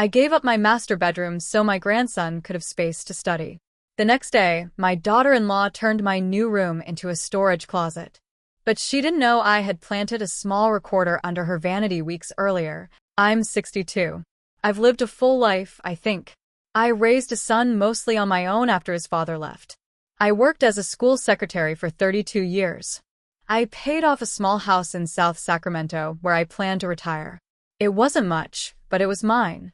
I gave up my master bedroom so my grandson could have space to study. The next day, my daughter-in-law turned my new room into a storage closet. But she didn't know I had planted a small recorder under her vanity weeks earlier. I'm 62. I've lived a full life, I think. I raised a son mostly on my own after his father left. I worked as a school secretary for 32 years. I paid off a small house in South Sacramento where I planned to retire. It wasn't much, but it was mine.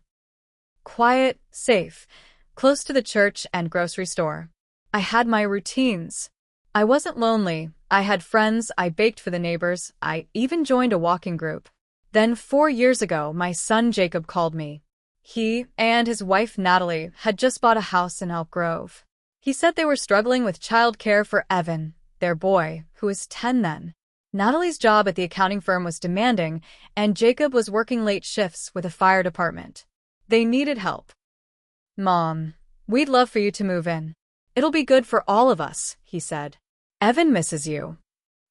Quiet, safe, close to the church and grocery store. I had my routines. I wasn't lonely. I had friends. I baked for the neighbors. I even joined a walking group. Then 4 years ago, my son Jacob called me. He and his wife Natalie had just bought a house in Elk Grove. He said they were struggling with childcare for Evan, their boy, who was 10 then. Natalie's job at the accounting firm was demanding, and Jacob was working late shifts with a fire department. They needed help. "Mom, we'd love for you to move in. It'll be good for all of us," he said. "Evan misses you."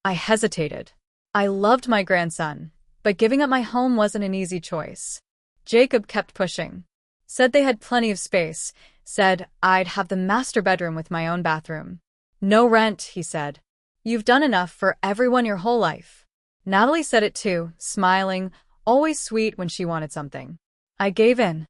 I hesitated. I loved my grandson, but giving up my home wasn't an easy choice. Jacob kept pushing. Said they had plenty of space. Said I'd have the master bedroom with my own bathroom. "No rent," he said. "You've done enough for everyone your whole life." Natalie said it too, smiling, always sweet when she wanted something. I gave in.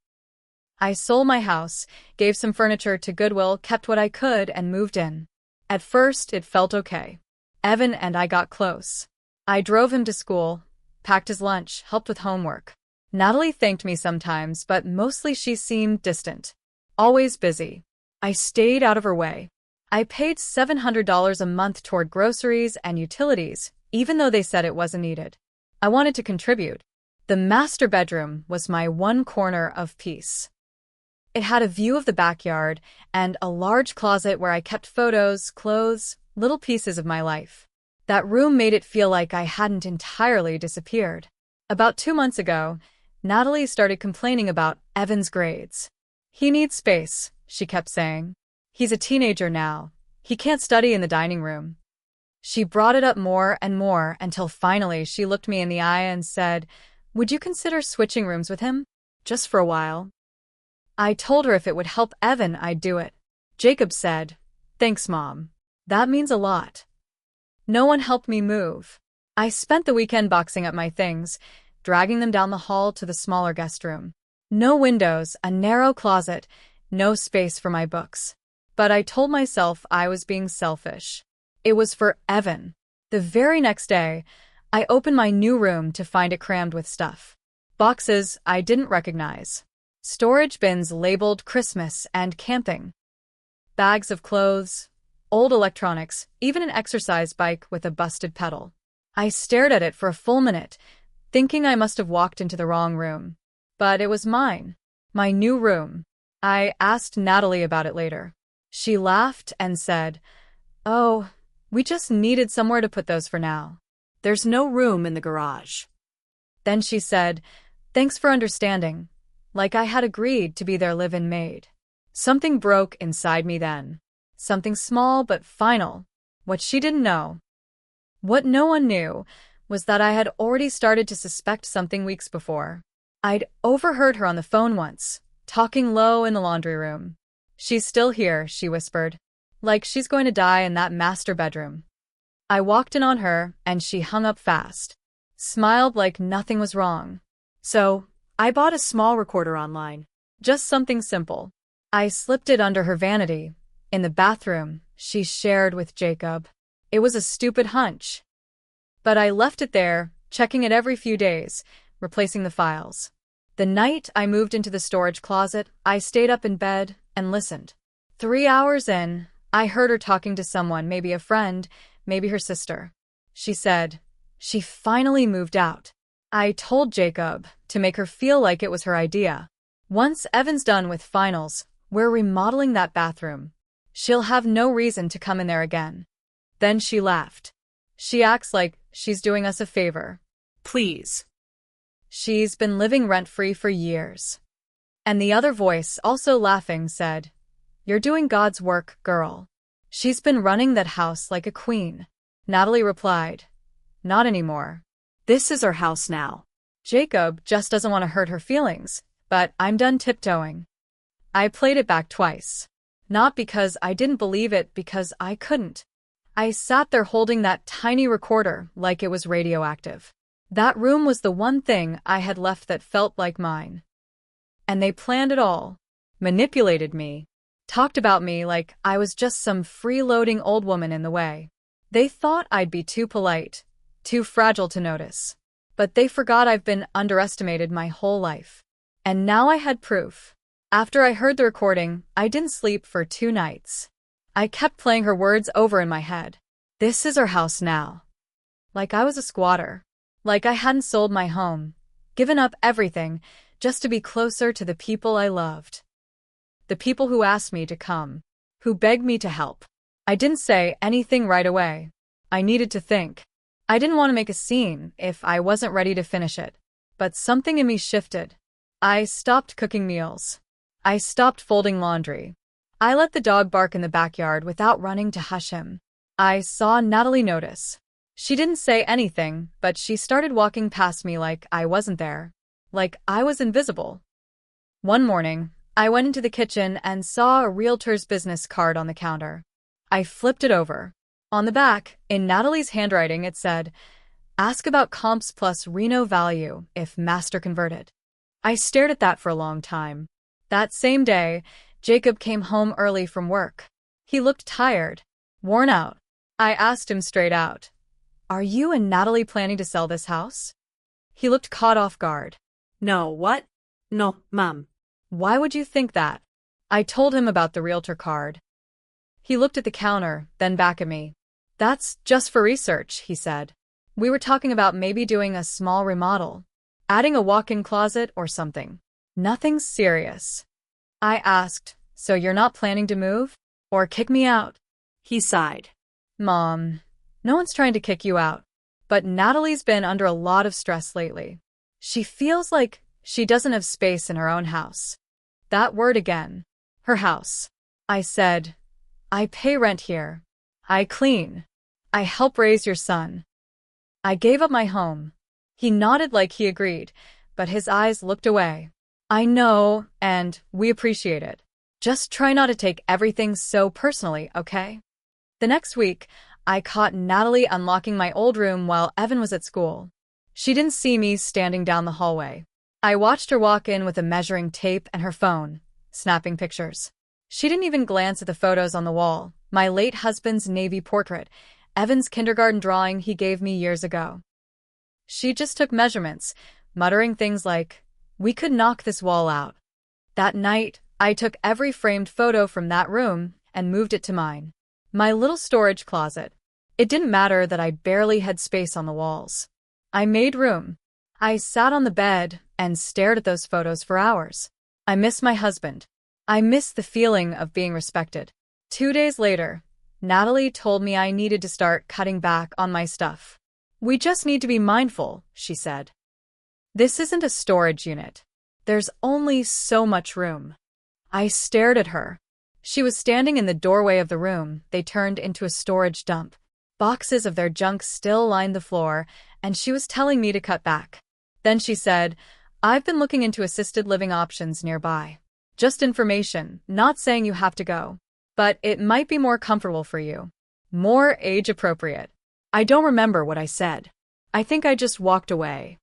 I sold my house, gave some furniture to Goodwill, kept what I could, and moved in. At first, it felt okay. Evan and I got close. I drove him to school, packed his lunch, helped with homework. Natalie thanked me sometimes, but mostly she seemed distant. Always busy. I stayed out of her way. I paid $700 a month toward groceries and utilities, even though they said it wasn't needed. I wanted to contribute. The master bedroom was my one corner of peace. It had a view of the backyard and a large closet where I kept photos, clothes, little pieces of my life. That room made it feel like I hadn't entirely disappeared. About 2 months ago, Natalie started complaining about Evan's grades. "He needs space," she kept saying. "He's a teenager now. He can't study in the dining room." She brought it up more and more until finally she looked me in the eye and said, "Would you consider switching rooms with him? Just for a while?" I told her if it would help Evan, I'd do it. Jacob said, "Thanks, Mom. That means a lot." No one helped me move. I spent the weekend boxing up my things, dragging them down the hall to the smaller guest room. No windows, a narrow closet, no space for my books. But I told myself I was being selfish. It was for Evan. The very next day, I opened my new room to find it crammed with stuff. Boxes I didn't recognize. Storage bins labeled Christmas and camping. Bags of clothes, old electronics, even an exercise bike with a busted pedal. I stared at it for a full minute, thinking I must have walked into the wrong room. But it was mine. My new room. I asked Natalie about it later. She laughed and said, "Oh, we just needed somewhere to put those for now. There's no room in the garage." Then she said, "Thanks for understanding," like I had agreed to be their live-in maid. Something broke inside me then. Something small but final. What she didn't know. What no one knew was that I had already started to suspect something weeks before. I'd overheard her on the phone once, talking low in the laundry room. "She's still here," she whispered. "Like she's going to die in that master bedroom." I walked in on her, and she hung up fast. Smiled like nothing was wrong. So, I bought a small recorder online. Just something simple. I slipped it under her vanity, in the bathroom she shared with Jacob. It was a stupid hunch. But I left it there, checking it every few days, replacing the files. The night I moved into the storage closet, I stayed up in bed and listened. 3 hours in, I heard her talking to someone, maybe a friend, maybe her sister. She said, she finally moved out. I told Jacob to make her feel like it was her idea. Once Evan's done with finals, we're remodeling that bathroom. She'll have no reason to come in there again. Then she laughed. She acts like she's doing us a favor. Please. She's been living rent-free for years. And the other voice, also laughing, said, "You're doing God's work, girl. She's been running that house like a queen." Natalie replied, "Not anymore. This is her house now." Jacob just doesn't want to hurt her feelings, but I'm done tiptoeing. I played it back twice. Not because I didn't believe it, because I couldn't. I sat there holding that tiny recorder like it was radioactive. That room was the one thing I had left that felt like mine. And they planned it all. Manipulated me. Talked about me like I was just some freeloading old woman in the way. They thought I'd be too polite, too fragile to notice. But they forgot I've been underestimated my whole life. And now I had proof. After I heard the recording, I didn't sleep for 2 nights. I kept playing her words over in my head. This is our house now. Like I was a squatter. Like I hadn't sold my home, given up everything, just to be closer to the people I loved. The people who asked me to come, who begged me to help. I didn't say anything right away. I needed to think. I didn't want to make a scene if I wasn't ready to finish it. But something in me shifted. I stopped cooking meals. I stopped folding laundry. I let the dog bark in the backyard without running to hush him. I saw Natalie notice. She didn't say anything, but she started walking past me like I wasn't there. Like I was invisible. One morning, I went into the kitchen and saw a realtor's business card on the counter. I flipped it over. On the back, in Natalie's handwriting, it said, "Ask about comps plus Reno value if master converted." I stared at that for a long time. That same day, Jacob came home early from work. He looked tired, worn out. I asked him straight out, "Are you and Natalie planning to sell this house?" He looked caught off guard. No, what? No, Mom. Why would you think that? I told him about the realtor card. He looked at the counter, then back at me. "That's just for research," he said. "We were talking about maybe doing a small remodel. Adding a walk-in closet or something. Nothing serious." I asked, "So you're not planning to move? Or kick me out?" He sighed. "Mom, no one's trying to kick you out. But Natalie's been under a lot of stress lately. She feels like she doesn't have space in her own house." That word again. Her house. I said, "I pay rent here. I clean. I help raise your son. I gave up my home." He nodded like he agreed, but his eyes looked away. "I know, and we appreciate it. Just try not to take everything so personally, okay?" The next week, I caught Natalie unlocking my old room while Evan was at school. She didn't see me standing down the hallway. I watched her walk in with a measuring tape and her phone, snapping pictures. She didn't even glance at the photos on the wall, my late husband's Navy portrait, Evan's kindergarten drawing he gave me years ago. She just took measurements, muttering things like, "We could knock this wall out." That night, I took every framed photo from that room and moved it to mine. My little storage closet. It didn't matter that I barely had space on the walls. I made room. I sat on the bed and stared at those photos for hours. I miss my husband. I miss the feeling of being respected. 2 days later, Natalie told me I needed to start cutting back on my stuff. "We just need to be mindful," she said. "This isn't a storage unit. There's only so much room." I stared at her. She was standing in the doorway of the room they turned into a storage dump. Boxes of their junk still lined the floor, and she was telling me to cut back. Then she said, "I've been looking into assisted living options nearby. Just information, not saying you have to go. But it might be more comfortable for you. More age-appropriate." I don't remember what I said. I think I just walked away.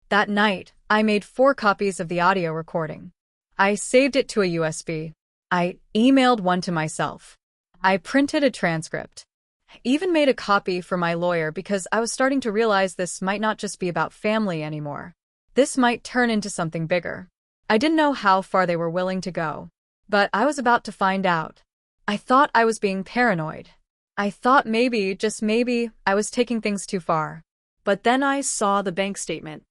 That night, I made 4 copies of the audio recording. I saved it to a USB. I emailed one to myself. I printed a transcript. I even made a copy for my lawyer because I was starting to realize this might not just be about family anymore. This might turn into something bigger. I didn't know how far they were willing to go. But I was about to find out. I thought I was being paranoid. I thought maybe, just maybe, I was taking things too far. But then I saw the bank statement.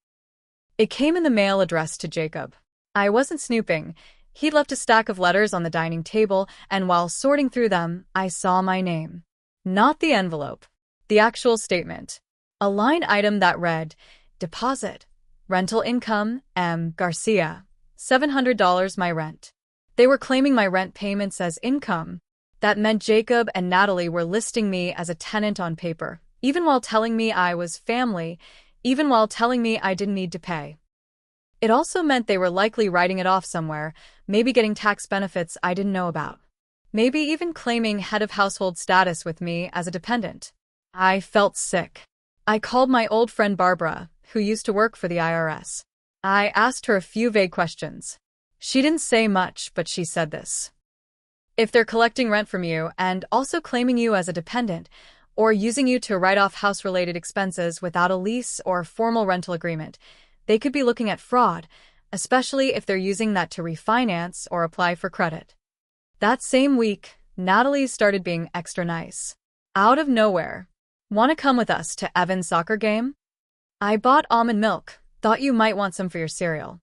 It came in the mail addressed to Jacob. I wasn't snooping. He'd left a stack of letters on the dining table, and while sorting through them, I saw my name. Not the envelope. The actual statement. A line item that read, "Deposit. Rental income, M. Garcia. $700 my rent." They were claiming my rent payments as income. That meant Jacob and Natalie were listing me as a tenant on paper, even while telling me I was family, even while telling me I didn't need to pay. It also meant they were likely writing it off somewhere, maybe getting tax benefits I didn't know about. Maybe even claiming head of household status with me as a dependent. I felt sick. I called my old friend Barbara, who used to work for the IRS. I asked her a few vague questions. She didn't say much, but she said this. If they're collecting rent from you and also claiming you as a dependent, or using you to write off house-related expenses without a lease or formal rental agreement, they could be looking at fraud, especially if they're using that to refinance or apply for credit. That same week, Natalie started being extra nice. Out of nowhere. Want to come with us to Evan's soccer game? I bought almond milk, thought you might want some for your cereal.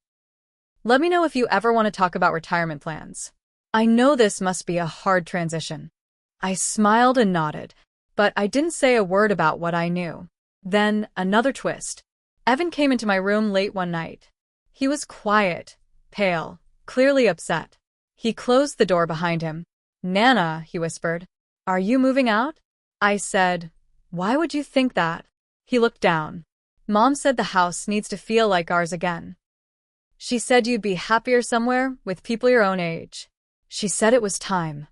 Let me know if you ever want to talk about retirement plans. I know this must be a hard transition. I smiled and nodded, but I didn't say a word about what I knew. Then, another twist. Evan came into my room late one night. He was quiet, pale, clearly upset. He closed the door behind him. "Nana," he whispered, "are you moving out?" I said, "Why would you think that?" He looked down. "Mom said the house needs to feel like ours again. She said you'd be happier somewhere with people your own age. She said it was time."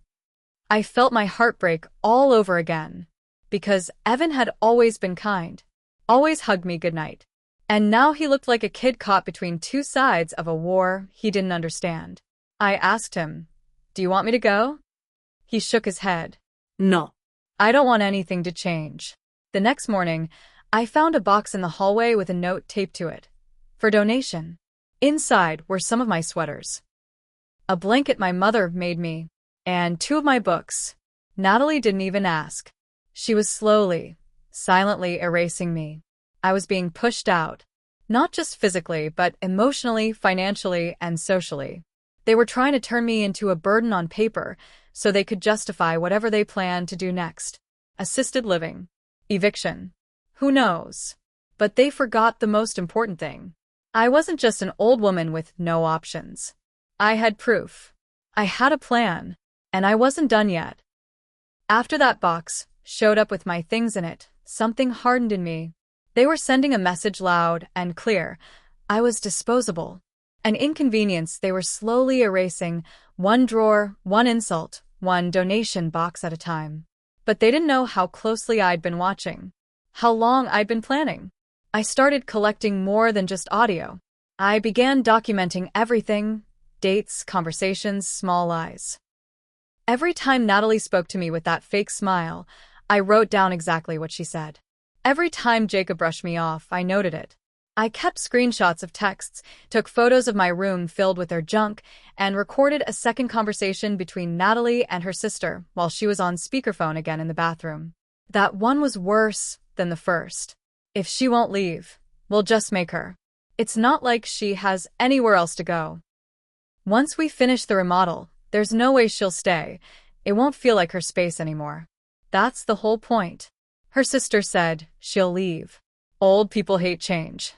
I felt my heart break all over again. Because Evan had always been kind, always hugged me goodnight. And now he looked like a kid caught between two sides of a war he didn't understand. I asked him, "Do you want me to go?" He shook his head. No. "I don't want anything to change." The next morning, I found a box in the hallway with a note taped to it. For donation. Inside were some of my sweaters, a blanket my mother made me, and 2 of my books. Natalie didn't even ask. She was slowly, silently erasing me. I was being pushed out. Not just physically, but emotionally, financially, and socially. They were trying to turn me into a burden on paper so they could justify whatever they planned to do next. Assisted living. Eviction. Who knows? But they forgot the most important thing. I wasn't just an old woman with no options. I had proof. I had a plan. And I wasn't done yet. After that box showed up with my things in it, something hardened in me. They were sending a message loud and clear. I was disposable. An inconvenience they were slowly erasing, one drawer, one insult, one donation box at a time. But they didn't know how closely I'd been watching, how long I'd been planning. I started collecting more than just audio. I began documenting everything, dates, conversations, small lies. Every time Natalie spoke to me with that fake smile, I wrote down exactly what she said. Every time Jacob brushed me off, I noted it. I kept screenshots of texts, took photos of my room filled with their junk, and recorded a second conversation between Natalie and her sister while she was on speakerphone again in the bathroom. That one was worse than the first. "If she won't leave, we'll just make her. It's not like she has anywhere else to go. Once we finish the remodel, there's no way she'll stay. It won't feel like her space anymore. That's the whole point." Her sister said, "She'll leave. Old people hate change."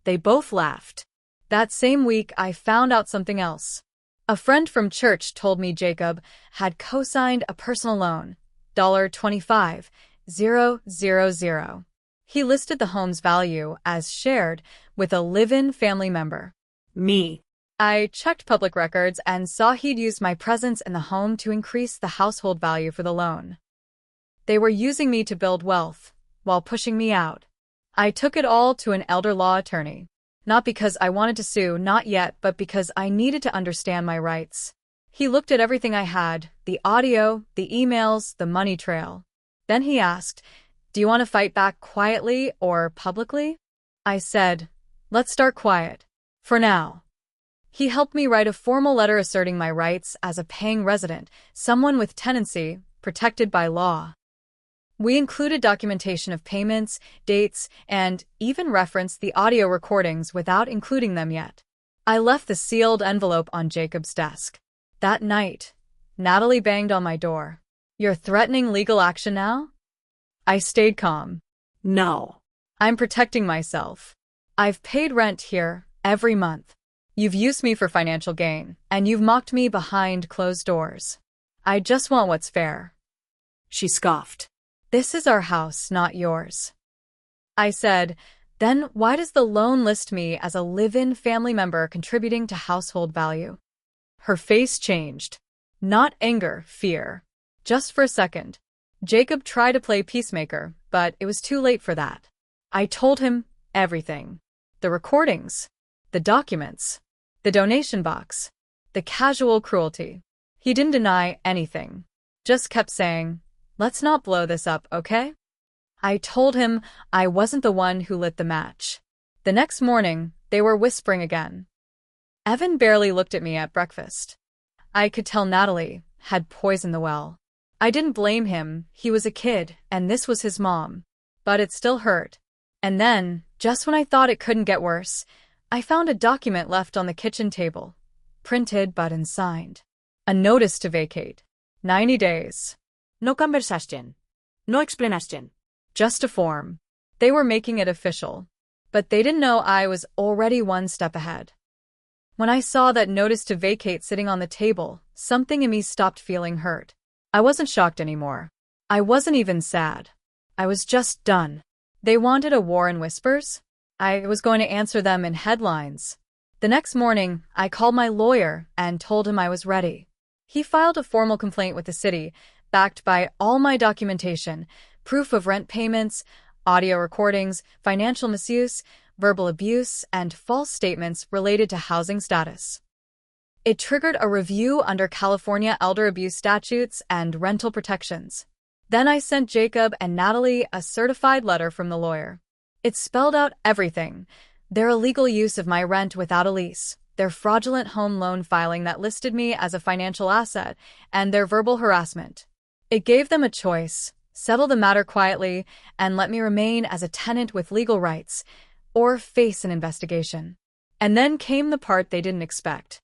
They both laughed. That same week, I found out something else. A friend from church told me Jacob had co-signed a personal loan, $25,000. He listed the home's value as shared with a live-in family member. Me. I checked public records and saw he'd used my presence in the home to increase the household value for the loan. They were using me to build wealth, while pushing me out. I took it all to an elder law attorney. Not because I wanted to sue, not yet, but because I needed to understand my rights. He looked at everything I had, the audio, the emails, the money trail. Then he asked, "Do you want to fight back quietly or publicly?" I said, "Let's start quiet. For now." He helped me write a formal letter asserting my rights as a paying resident, someone with tenancy, protected by law. We included documentation of payments, dates, and even referenced the audio recordings without including them yet. I left the sealed envelope on Jacob's desk. That night, Natalie banged on my door. "You're threatening legal action now?" I stayed calm. No. "I'm protecting myself. I've paid rent here every month. You've used me for financial gain, and you've mocked me behind closed doors. I just want what's fair." She scoffed. "This is our house, not yours." I said, Then why does the loan list me as a live-in family member contributing to household value? Her face changed. Not anger, fear. Just for a second. Jacob tried to play peacemaker, but it was too late for that. I told him everything. The recordings. The documents. The donation box. The casual cruelty. He didn't deny anything. Just kept saying, "Let's not blow this up, okay?" I told him I wasn't the one who lit the match. The next morning, they were whispering again. Evan barely looked at me at breakfast. I could tell Natalie had poisoned the well. I didn't blame him, he was a kid, and this was his mom. But it still hurt. And then, just when I thought it couldn't get worse, I found a document left on the kitchen table. Printed but unsigned. A notice to vacate. 90 days. No conversación. No explanación. Just a form. They were making it official. But they didn't know I was already one step ahead. When I saw that notice to vacate sitting on the table, something in me stopped feeling hurt. I wasn't shocked anymore. I wasn't even sad. I was just done. They wanted a war in whispers? I was going to answer them in headlines. The next morning, I called my lawyer and told him I was ready. He filed a formal complaint with the city, backed by all my documentation, proof of rent payments, audio recordings, financial misuse, verbal abuse, and false statements related to housing status. It triggered a review under California elder abuse statutes and rental protections. Then I sent Jacob and Natalie a certified letter from the lawyer. It spelled out everything: their illegal use of my rent without a lease, their fraudulent home loan filing that listed me as a financial asset, and their verbal harassment. It gave them a choice: settle the matter quietly and let me remain as a tenant with legal rights, or face an investigation. And then came the part they didn't expect.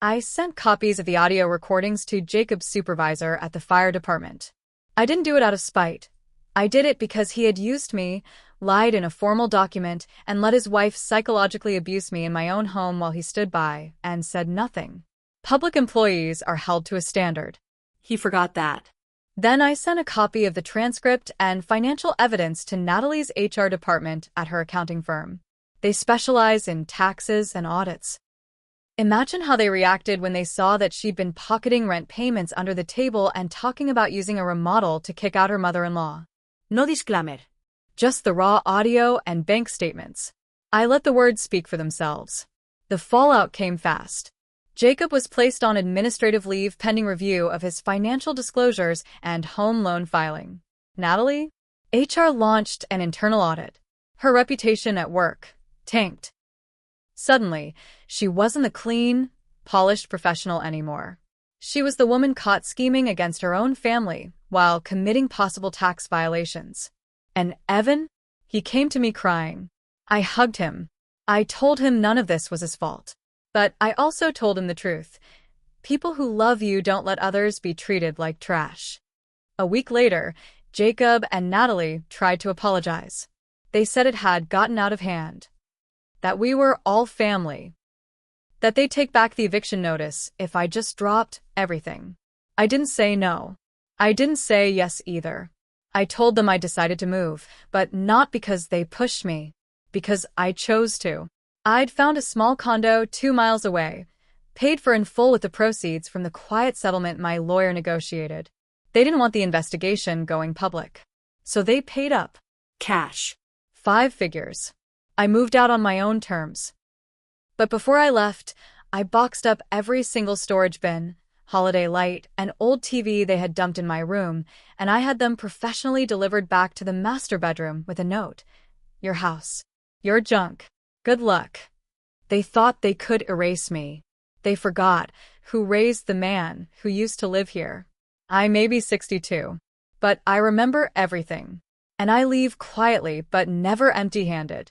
I sent copies of the audio recordings to Jacob's supervisor at the fire department. I didn't do it out of spite. I did it because he had used me, lied in a formal document, and let his wife psychologically abuse me in my own home while he stood by and said nothing. Public employees are held to a standard. He forgot that. Then I sent a copy of the transcript and financial evidence to Natalie's HR department at her accounting firm. They specialize in taxes and audits. Imagine how they reacted when they saw that she'd been pocketing rent payments under the table and talking about using a remodel to kick out her mother-in-law. No disclaimer. Just the raw audio and bank statements. I let the words speak for themselves. The fallout came fast. Jacob was placed on administrative leave pending review of his financial disclosures and home loan filing. Natalie? HR launched an internal audit. Her reputation at work tanked. Suddenly, she wasn't the clean, polished professional anymore. She was the woman caught scheming against her own family while committing possible tax violations. And Evan? He came to me crying. I hugged him. I told him none of this was his fault. But I also told him the truth. People who love you don't let others be treated like trash. A week later, Jacob and Natalie tried to apologize. They said it had gotten out of hand. That we were all family. That they'd take back the eviction notice if I just dropped everything. I didn't say no. I didn't say yes either. I told them I decided to move, but not because they pushed me. Because I chose to. I'd found a small condo 2 miles away, paid for in full with the proceeds from the quiet settlement my lawyer negotiated. They didn't want the investigation going public. So they paid up. Cash. 5 figures. I moved out on my own terms. But before I left, I boxed up every single storage bin, holiday light, and old TV they had dumped in my room, and I had them professionally delivered back to the master bedroom with a note. Your house. Your junk. Good luck. They thought they could erase me. They forgot who raised the man who used to live here. I may be 62, but I remember everything. And I leave quietly but never empty-handed.